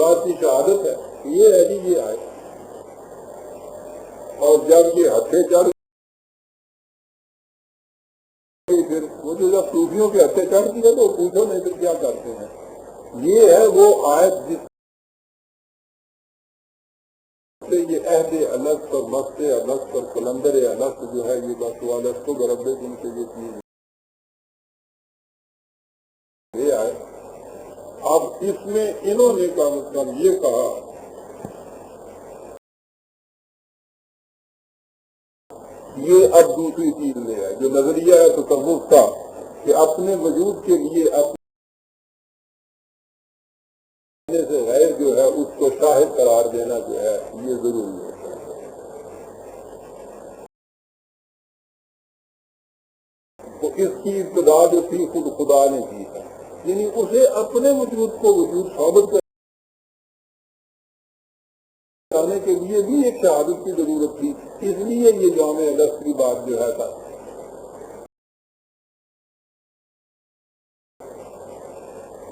بات کی شہادت ہے، یہ ہے جی یہ آئے. اور جب یہ ہتھے چڑھ گئی پھر وہ جو جب صوفیوں کے ہتھے چڑھ دیا تو پوچھو نہیں تو کیا کرتے ہیں. یہ ہے وہ آیت جس سے یہ عہد الگ پر مست الگ پر کلندر الگ جو ہے یہ بس والد کو بربے جن سے یہ چیز یہ آئے. اب اس میں انہوں نے کم از کم یہ کہا یہ اب دوسری چیز لے آئے جو نظریہ ہے تصوف کا کہ اپنے وجود کے لیے اپنے سے غیر جو ہے اس کو شاہد قرار دینا جو ہے یہ ضروری ہے. تو اس کی ابتدا جو تھی خود خدا نے کی ہے، یعنی اسے اپنے وجود کو وجود ثابت کرنے کے لیے بھی ایک شہادت کی ضرورت تھی. اس لیے یہ جامع الگ کی بات جو ہے تھا.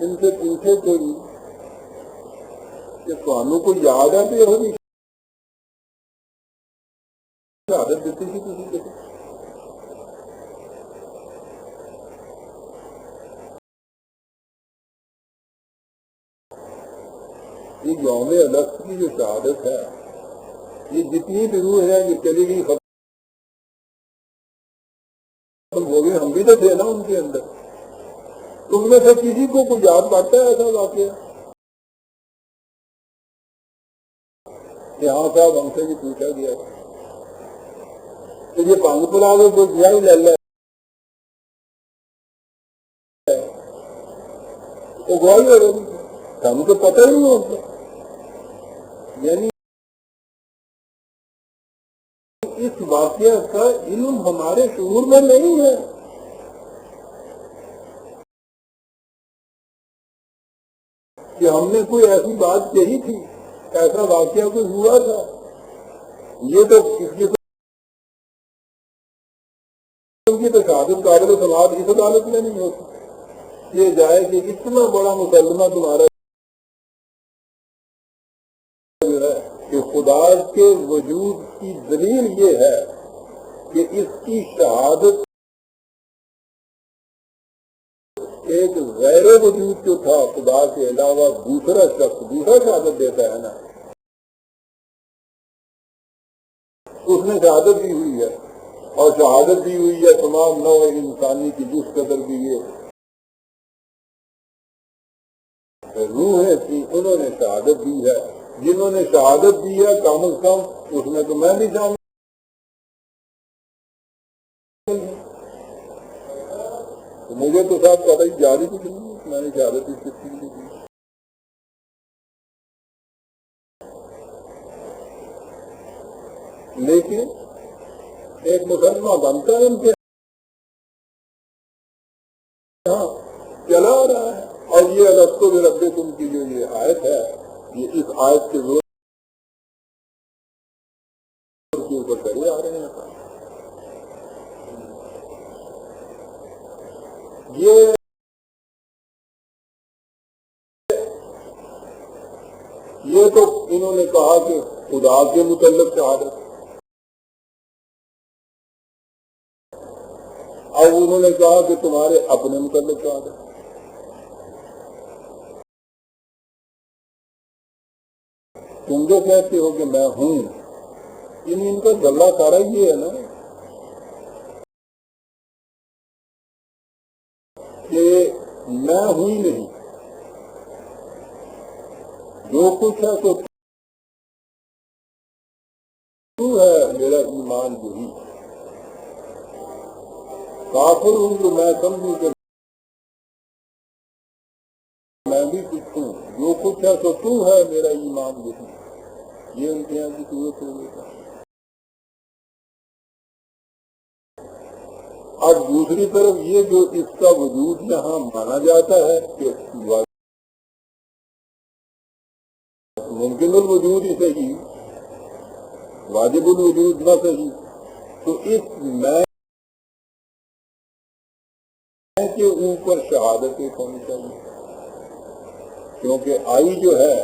ان سے پوچھے کوئی کہ تمہوں کو یاد ہے کہ یہ شہادت دیتی تھی کسی کے یہ یوم الگ کی جو شہادت ہے یہ جتنی بھی روح ہے یہ چلی گئی ختم ہو گئی. ہم بھی تو تھے نا ان کے اندر. تم میں سے کسی کو کوئی یاد پاتا ہے ایسا واقعہ یہاں صاحب ہم سے بھی پوچھا گیا تو یہ پانگ پلا کے کوئی گیا ہی لے لے وہ گواہی ہو رہی ہم کو پتہ ہی نہیں ہوتا. یعنی اس واقعہ کا علم ہمارے شعور میں نہیں ہے. کہ ہم نے کوئی ایسی بات کہی تھی ایسا واقعہ کوئی ہوا تھا یہ تو اس کی تو شہادت قابل سماعت اس عدالت میں نہیں ہوتی. یہ جائے کہ اتنا بڑا مقدمہ تمہارا جو ہے کہ خدا کے وجود کی دلیل یہ ہے کہ اس کی شہادت ایک غیر وجود جو تھا خدا کے علاوہ دوسرا شخص دوسرا شہادت دیتا ہے نا اس نے شہادت دی ہوئی ہے اور شہادت دی ہوئی ہے تمام نوع انسانی کی جس قدر بھی یہ روحیں تھی انہوں نے شہادت دی ہے. جنہوں نے شہادت دی ہے کم از کم اس میں تو میں بھی شامل. مجھے تو صاحب پتہ ہی جاری کچھ نہیں میں نے شہادت اس کی دی. لیکن ایک مقدمہ بنتا ہے ان کے ہاں چلا آ رہا ہے. اور یہ الگ کو رب تم کی جو یہ آیت ہے یہ اس آیت کے زور کے اوپر چلے آ رہے ہیں. یہ تو انہوں نے کہا کہ خدا کے متعلق شہادت اور انہوں نے کہا کہ تمہارے اپنے متعلق شہادت. تم جو کہتے ہو کہ میں ہوں ان کا گلہ سارا یہ ہے نا کہ میں ہوں ہی نہیں جو کچھ ہے تو ہے میرا ایمان یہی کافر ہوں جو میں سمجھوں کہ میں بھی کچھ ہوں جو کچھ ہے تو ہے میرا ایمان یہی. یہ ان کے یہاں کی صورت ہو گئی. اب دوسری طرف یہ جو اس کا وجود یہاں مانا جاتا ہے کہ ممکن الوجود ہی صحیح واجب الوجود نہ صحیح تو اس میں کے اوپر شہادتیں ہونی چاہیے کیونکہ آئی جو ہے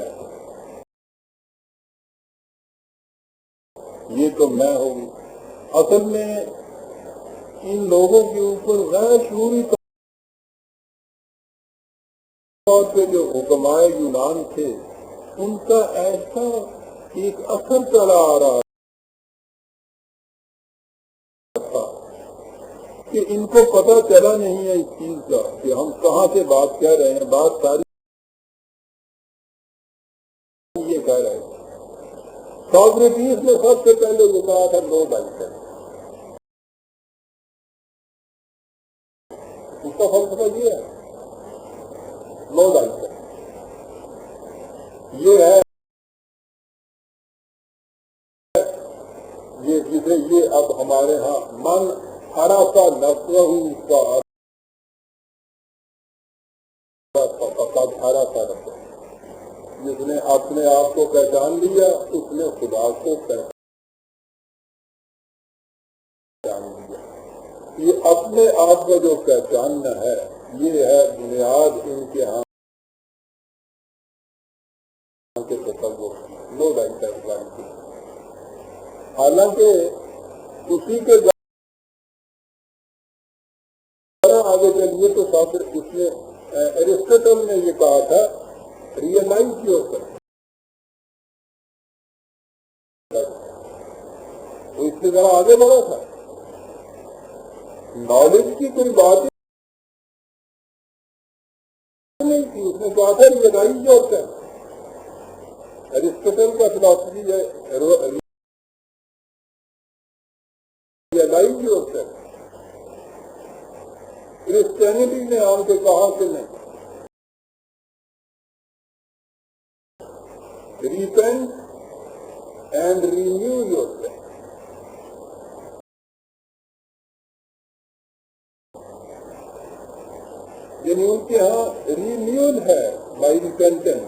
یہ تو میں ہوگی. اصل میں ان لوگوں کے اوپر غیر شعوری طور پہ جو حکمائے یونان تھے ان کا ایسا ایک اثر چلا آ رہا تھا کہ ان کو پتہ چلا نہیں ہے اس چیز کا کہ ہم کہاں سے بات کہہ رہے ہیں. بات ساری یہ کہہ رہے ہیں. سوکریٹیس نے سب سے پہلے یہ کہا تھا نو بائسر. اس کا فلسفہ یہ ہے نو بائسر. یہ ہے یہ جسے یہ اب ہمارے ہاں من ہرا سا نفرہ کا ہرا سا نفرہ. جس نے اپنے آپ کو پہچان لیا اس نے خدا کو پہچان لیا. یہ اپنے آپ کا جو پہچاننا ہے یہ ہے بنیاد ان کے ہاں کے تصور نو بائسر کی. حالانکہ اسی کے آگے چلیے تو ساتھ اس نے ایرسٹوٹل نے یہ کہا تھا ریئلائز یور سیلف. تو اس سے ذرا آگے بڑھا تھا. نالج کی کوئی بات نہیں تھی. اس نے کہا تھا ریئلائز یور سیلف. ایرسٹوٹل کا فلاسفی ہے ریئلائز یور سیلف. کرسچینٹی نے آن کے کہا کہ نہیں, repent and renew yourself. یعنی ان کے ہاں رینیول ہے بائی ریپینٹنس.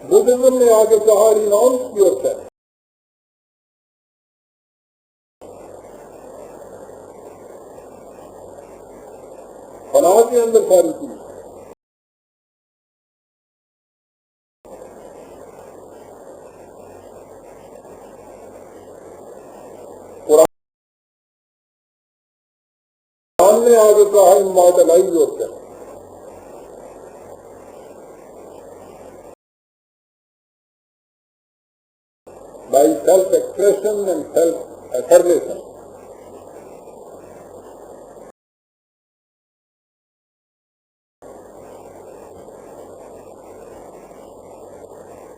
بدھزم نے آگے کہا ریناؤنس یور سیلف. فلاح کے اندر ساری چیز. قرآن نے آگے کہا immortalize yourself. By self expression and self affirmation.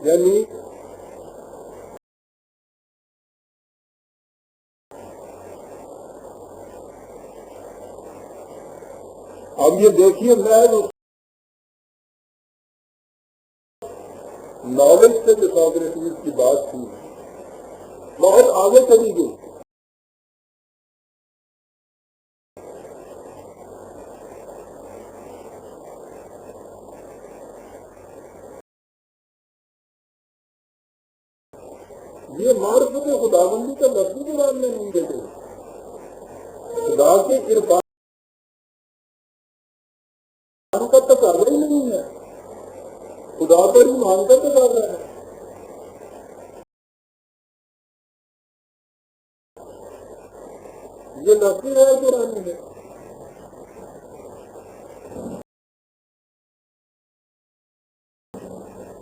یعنی اب یہ دیکھیے محض نالج سے جو سوکریٹیز کی بات تھی بہت آگے چلی گئی. یہ معرفت خداوندی کا لفظی زبان میں نہیں دیتے. خدا کے عرفان کا تقاضا ہی نہیں ہے. خدا پر ایمان کا تقاضا ہے. یہ لفظی ہے قرآن میں.